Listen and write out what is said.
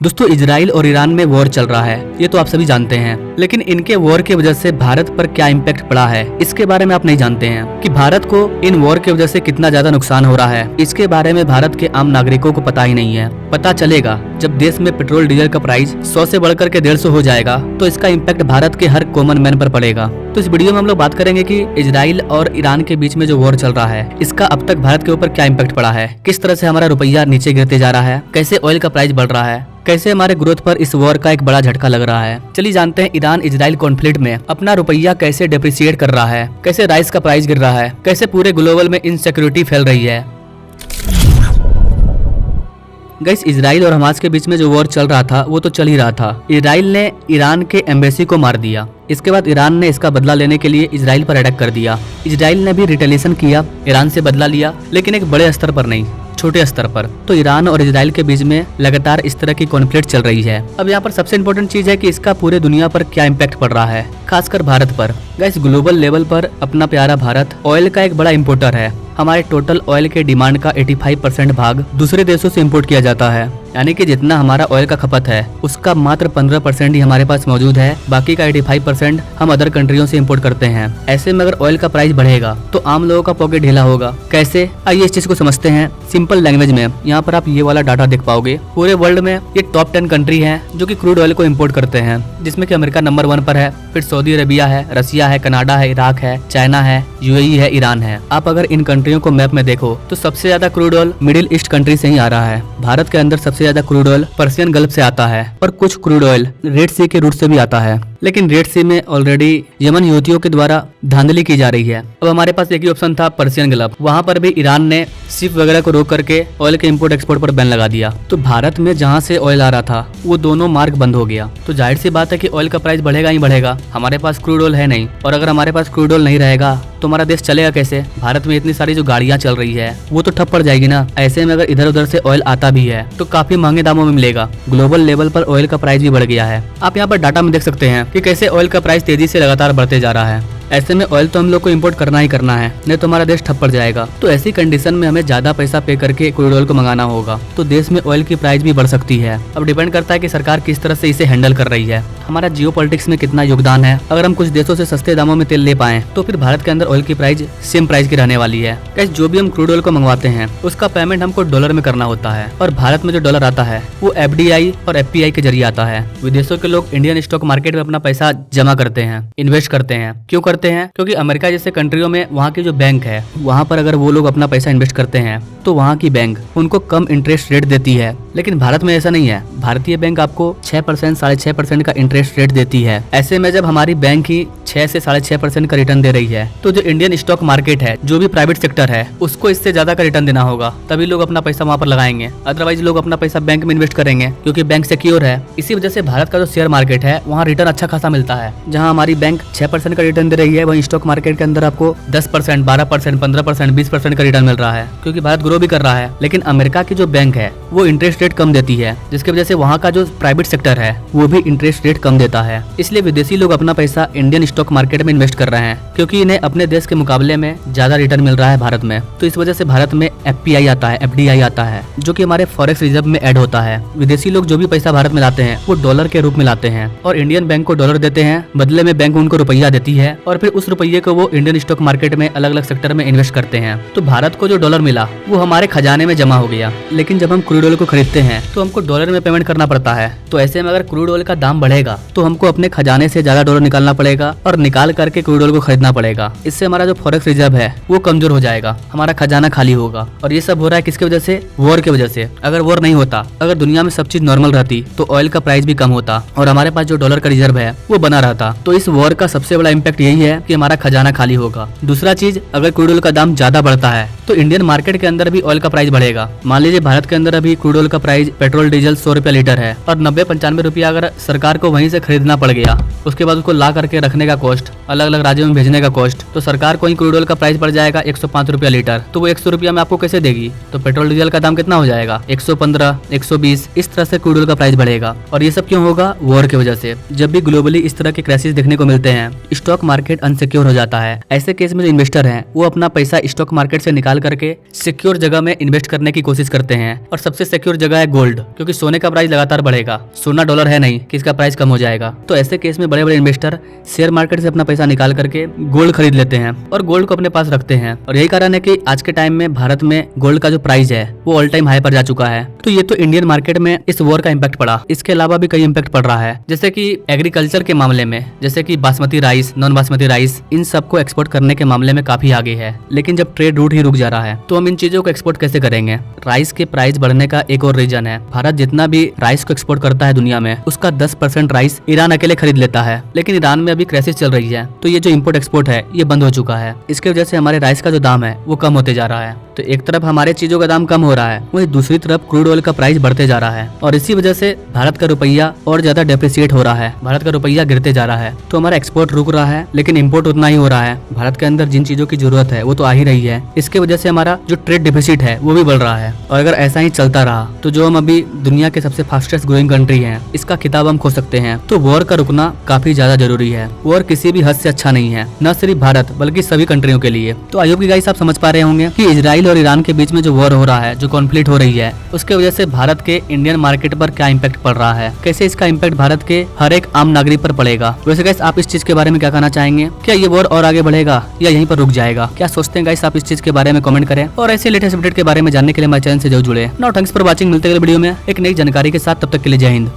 दोस्तों, इजराइल और ईरान में वॉर चल रहा है, ये तो आप सभी जानते हैं। लेकिन इनके वॉर की वजह से भारत पर क्या इम्पैक्ट पड़ा है, इसके बारे में आप नहीं जानते हैं कि भारत को इन वॉर की वजह से कितना ज्यादा नुकसान हो रहा है। इसके बारे में भारत के आम नागरिकों को पता ही नहीं है। पता चलेगा जब देश में पेट्रोल डीजल का प्राइस 100 से बढ़कर के 150 हो जाएगा, तो इसका इम्पैक्ट भारत के हर कॉमन मैन पर पड़ेगा। तो इस वीडियो में हम लोग बात करेंगे कि इजराइल और ईरान के बीच में जो वॉर चल रहा है, इसका अब तक भारत के ऊपर क्या इम्पैक्ट पड़ा है, किस तरह से हमारा रुपया नीचे गिरते जा रहा है, कैसे ऑयल का प्राइस बढ़ रहा है, कैसे हमारे ग्रोथ पर इस वॉर का एक बड़ा झटका लग रहा है। चलिए जानते हैं ईरान इजराइल कॉन्फ्लिक्ट में अपना रुपया कैसे डेप्रिसिएट कर रहा है, कैसे राइस का प्राइस गिर रहा है, कैसे पूरे ग्लोबल में इनसिक्योरिटी फैल रही है। गाइस, इजराइल और हमास के बीच में जो वॉर चल रहा था वो तो चल ही रहा था। इजराइल ने ईरान के एम्बेसी को मार दिया। इसके बाद ईरान ने इसका बदला लेने के लिए इजराइल पर अटैक कर दिया। इजराइल ने भी रिटेलिएशन किया, ईरान से बदला लिया, लेकिन एक बड़े स्तर पर नहीं, छोटे स्तर पर। तो ईरान और इजराइल के बीच में लगातार इस तरह की कॉन्फ्लिक्ट चल रही है। अब यहाँ पर सबसे इम्पोर्टेंट चीज है कि इसका पूरे दुनिया पर क्या इम्पैक्ट पड़ रहा है, खासकर भारत पर। गाइस, ग्लोबल लेवल पर अपना प्यारा भारत ऑयल का एक बड़ा इम्पोर्टर है। हमारे टोटल ऑयल के डिमांड का 85% भाग दूसरे देशों से इम्पोर्ट किया जाता है, यानी कि जितना हमारा ऑयल का खपत है उसका मात्र 15% ही हमारे पास मौजूद है। बाकी का 85% हम अदर कंट्रियों से इम्पोर्ट करते हैं। ऐसे में अगर ऑयल का प्राइस बढ़ेगा तो आम लोगों का पॉकेट ढीला होगा। कैसे, आइए इस चीज को समझते हैं सिंपल लैंग्वेज में। यहाँ पर आप ये वाला डाटा देख पाओगे। पूरे वर्ल्ड में ये टॉप 10 कंट्री है जो कि क्रूड ऑयल को इम्पोर्ट करते हैं, जिसमें कि अमेरिका नंबर 1 पर है, फिर सऊदी अरेबिया है, रसिया है, कनाडा है, इराक है, चाइना है, यूएई है, ईरान है। आप अगर इन कंट्रियों को मैप में देखो तो सबसे ज्यादा crude oil middle east country से ही आ रहा है। भारत के अंदर सबसे ज्यादा क्रूड ऑयल पर्सियन गल्फ से आता है और कुछ क्रूड ऑयल रेड सी के रूट से भी आता है। लेकिन रेड सी में ऑलरेडी यमन यूथियों के द्वारा धांधली की जा रही है। अब हमारे पास एक ही ऑप्शन था, पर्सियन गल्फ। वहां पर भी ईरान ने शिप वगैरह को रोक करके ऑयल के इंपोर्ट एक्सपोर्ट पर बैन लगा दिया। तो भारत में जहां से ऑयल आ रहा था वो दोनों मार्ग बंद हो गया। तो जाहिर सी बात है कि ऑयल का प्राइस बढ़ेगा ही बढ़ेगा। हमारे पास क्रूड ऑयल है नहीं, और अगर हमारे पास क्रूड ऑयल नहीं रहेगा तो हमारा देश चलेगा कैसे। भारत में इतनी सारी जो गाड़ियां चल रही है वो तो ठप पड़ जाएगी ना। ऐसे में अगर इधर उधर से ऑयल आता भी है तो काफी महंगे दामों में मिलेगा। ग्लोबल लेवल पर ऑयल का प्राइस भी बढ़ गया है। आप यहाँ पर डाटा में देख सकते हैं कि कैसे ऑयल का प्राइस तेजी से लगातार बढ़ते जा रहा है। ऐसे में ऑयल तो हम लोग को इंपोर्ट करना ही करना है, नहीं तो हमारा देश ठप पड़ जाएगा। तो ऐसी कंडीशन में हमें ज्यादा पैसा पे करके क्रूड ऑयल को मंगाना होगा, तो देश में ऑयल की प्राइस भी बढ़ सकती है। अब डिपेंड करता है कि सरकार किस तरह से इसे हैंडल कर रही है, हमारा जियोपॉलिटिक्स में कितना योगदान है। अगर हम कुछ देशों से सस्ते दामों में तेल ले पाए तो फिर भारत के अंदर ऑयल की प्राइस सेम प्राइस की रहने वाली है। गाइस, जो भी हम क्रूड ऑयल को मंगवाते हैं उसका पेमेंट हमको डॉलर में करना होता है, और भारत में जो डॉलर आता है वो FDI और FPI के जरिए आता है। विदेशों के लोग इंडियन स्टॉक मार्केट में अपना पैसा जमा करते हैं, इन्वेस्ट करते हैं। क्यों करते हैं? क्योंकि अमेरिका जैसे कंट्रियों में वहाँ की जो बैंक है, वहाँ पर अगर वो लोग अपना पैसा इन्वेस्ट करते हैं तो वहाँ की बैंक उनको कम इंटरेस्ट रेट देती है। लेकिन भारत में ऐसा नहीं है। भारतीय बैंक आपको 6%, 6.5% का इंटरेस्ट रेट देती है। ऐसे में जब हमारी बैंक ही 6 से 6.5% का रिटर्न दे रही है, तो जो इंडियन स्टॉक मार्केट है, जो भी प्राइवेट सेक्टर है, उसको इससे ज्यादा का रिटर्न देना होगा, तभी लोग अपना पैसा वहाँ पर लगाएंगे। अदरवाइज लोग अपना पैसा बैंक में इन्वेस्ट करेंगे क्योंकि बैंक सिक्योर है। इसी वजह से भारत का जो शेयर मार्केट है वहाँ रिटर्न अच्छा खासा मिलता है। जहाँ हमारी बैंक 6% का रिटर्न दे रही है, वहीं स्टॉक मार्केट के अंदर आपको 10%, 12%, 15%, 20% का रिटर्न मिल रहा है, क्योंकि भारत ग्रो भी कर रहा है। लेकिन अमेरिका की जो बैंक है वो इंटरेस्ट रेट कम देती है, जिसकी वजह से वहाँ का जो प्राइवेट सेक्टर है वो भी इंटरेस्ट रेट कम देता है। इसलिए विदेशी लोग अपना पैसा इंडियन स्टॉक मार्केट में इन्वेस्ट कर रहे हैं, क्योंकि इन्हें अपने देश के मुकाबले में ज्यादा रिटर्न मिल रहा है भारत में। तो इस वजह से भारत में FPI आता है, FDI आता है, जो कि हमारे फॉरेक्स रिजर्व में ऐड होता है। विदेशी लोग जो भी पैसा भारत में लाते हैं वो डॉलर के रूप में लाते हैं, और इंडियन बैंक को डॉलर देते हैं, बदले में बैंक उनको रुपया देती है, और फिर उस रुपये को वो इंडियन स्टॉक मार्केट में अलग अलग सेक्टर में इन्वेस्ट करते हैं। तो भारत को जो डॉलर मिला वो हमारे खजाने में जमा हो गया। लेकिन जब हम क्रूड ऑयल को खरीदते हैं तो हमको डॉलर में पेमेंट करना पड़ता है। तो ऐसे में अगर क्रूड ऑयल का दाम बढ़ेगा तो हमको अपने खजाने से ज्यादा डॉलर निकालना पड़ेगा, और निकाल करके क्रूड ऑयल को खरीदना पड़ेगा। इससे हमारा जो फॉरेक्स रिजर्व है वो कमजोर हो जाएगा, हमारा खजाना खाली होगा। और ये सब हो रहा है किसकी वजह से? वॉर की वजह से। अगर वॉर नहीं होता, अगर दुनिया में सब चीज नॉर्मल रहती, तो ऑयल का प्राइस भी कम होता और हमारे पास जो डॉलर का रिजर्व है वो बना रहता। तो इस वॉर का सबसे बड़ा इम्पैक्ट यही है कि हमारा खजाना खाली होगा। दूसरा चीज, अगर क्रूड ऑयल का दाम ज्यादा बढ़ता है तो इंडियन मार्केट के अंदर भी ऑयल का प्राइस बढ़ेगा। मान लीजिए भारत के अंदर अभी क्रूड ऑयल का प्राइस पेट्रोल डीजल 100 रुपया लीटर है, और 90-95 रुपया अगर सरकार को वहीं से खरीदना पड़ गया, उसके बाद उसको ला करके रखने का कॉस्ट, अलग अलग राज्यों में भेजने का कॉस्ट, तो सरकार को ही क्रूड ऑयल का प्राइस पड़ जाएगा 105 रुपया लीटर। तो वो 100 रुपया में आपको कैसे देगी? तो पेट्रोल डीजल का दाम कितना हो जाएगा? 115, 120, इस तरह से क्रूड ऑयल का प्राइस बढ़ेगा। और ये सब क्यों होगा? वॉर की वजह से। जब भी ग्लोबली इस तरह के क्राइसिस देखने को मिलते हैं, स्टॉक मार्केट अनसिक्योर हो जाता है। ऐसे केस में जो इन्वेस्टर हैं वो अपना पैसा स्टॉक मार्केट से निकाल निकाल करके सिक्योर जगह में इन्वेस्ट करने की कोशिश करते हैं। और सबसे सिक्योर जगह है गोल्ड, क्योंकि सोने का प्राइस लगातार बढ़ेगा। सोना डॉलर है नहीं कि इसका प्राइस कम हो जाएगा। तो ऐसे केस में बड़े बड़े इन्वेस्टर शेयर मार्केट से अपना पैसा निकाल करके गोल्ड खरीद लेते हैं और गोल्ड को अपने पास रखते हैं। और यही कारण है कि आज के टाइम में भारत में गोल्ड का जो प्राइस है वो ऑल टाइम हाई पर जा चुका है। तो ये तो इंडियन मार्केट में इस वॉर का इम्पैक्ट पड़ा। इसके अलावा भी कई इम्पैक्ट पड़ रहा है, जैसे कि एग्रीकल्चर के मामले में, जैसे कि basmati rice, non basmati rice, इन सबको एक्सपोर्ट करने के मामले में काफी आगे है। लेकिन जब ट्रेड रूट ही रुक जा रहा है तो हम इन चीजों को एक्सपोर्ट कैसे करेंगे। राइस के प्राइस बढ़ने का एक और रीजन है, भारत जितना भी राइस को एक्सपोर्ट करता है दुनिया में, उसका 10% राइस ईरान अकेले खरीद लेता है। लेकिन ईरान में अभी क्राइसिस चल रही है, तो ये जो इम्पोर्ट एक्सपोर्ट है ये बंद हो चुका है। इसके वजह से हमारे राइस का जो दाम है वो कम होते जा रहा है। तो एक तरफ हमारे चीजों का दाम कम हो रहा है, वहीं दूसरी तरफ क्रूड ऑयल का प्राइस बढ़ते जा रहा है। और इसी वजह से भारत का रुपया और ज्यादा डेप्रिसिएट हो रहा है, भारत का रुपया गिरते जा रहा है। तो हमारा एक्सपोर्ट रुक रहा है, लेकिन इम्पोर्ट उतना ही हो रहा है। भारत के अंदर जिन चीजों की जरूरत है वो तो आ ही रही है। इसके वजह से हमारा जो ट्रेड डिफिसिट है वो भी बढ़ रहा है। और अगर ऐसा ही चलता रहा तो जो हम अभी दुनिया के सबसे फास्टेस्ट ग्रोइंग कंट्री हैं, इसका खिताब हम खो सकते हैं। तो वॉर का रुकना काफी ज्यादा जरूरी है। वॉर किसी भी हद से अच्छा नहीं है, न सिर्फ भारत बल्कि सभी कंट्रियों के लिए। तो आई होप कि गाइस आप समझ पा रहे होंगे कि इजराइल और ईरान के बीच में जो वॉर हो रहा है, जो कॉन्फ्लिक्ट हो रही है, उसके वजह से भारत के इंडियन मार्केट पर क्या इम्पैक्ट पड़ रहा है, कैसे इसका इम्पैक्ट भारत के हर एक आम नागरिक पर पड़ेगा। वैसे गाइस आप इस चीज के बारे में क्या कहना चाहेंगे? क्या ये वॉर और आगे बढ़ेगा या यहीं पर रुक जाएगा? क्या सोचते हैं गाइस आप इस चीज के बारे में कमेंट करें। और ऐसे लेटेस्ट अपडेट के बारे में जानने के लिए हमारे चैनल से जरूर जुड़े। Now thanks for watching. मिलते हैं अगले वीडियो में एक नई जानकारी के साथ, तब तक के लिए जय हिंद।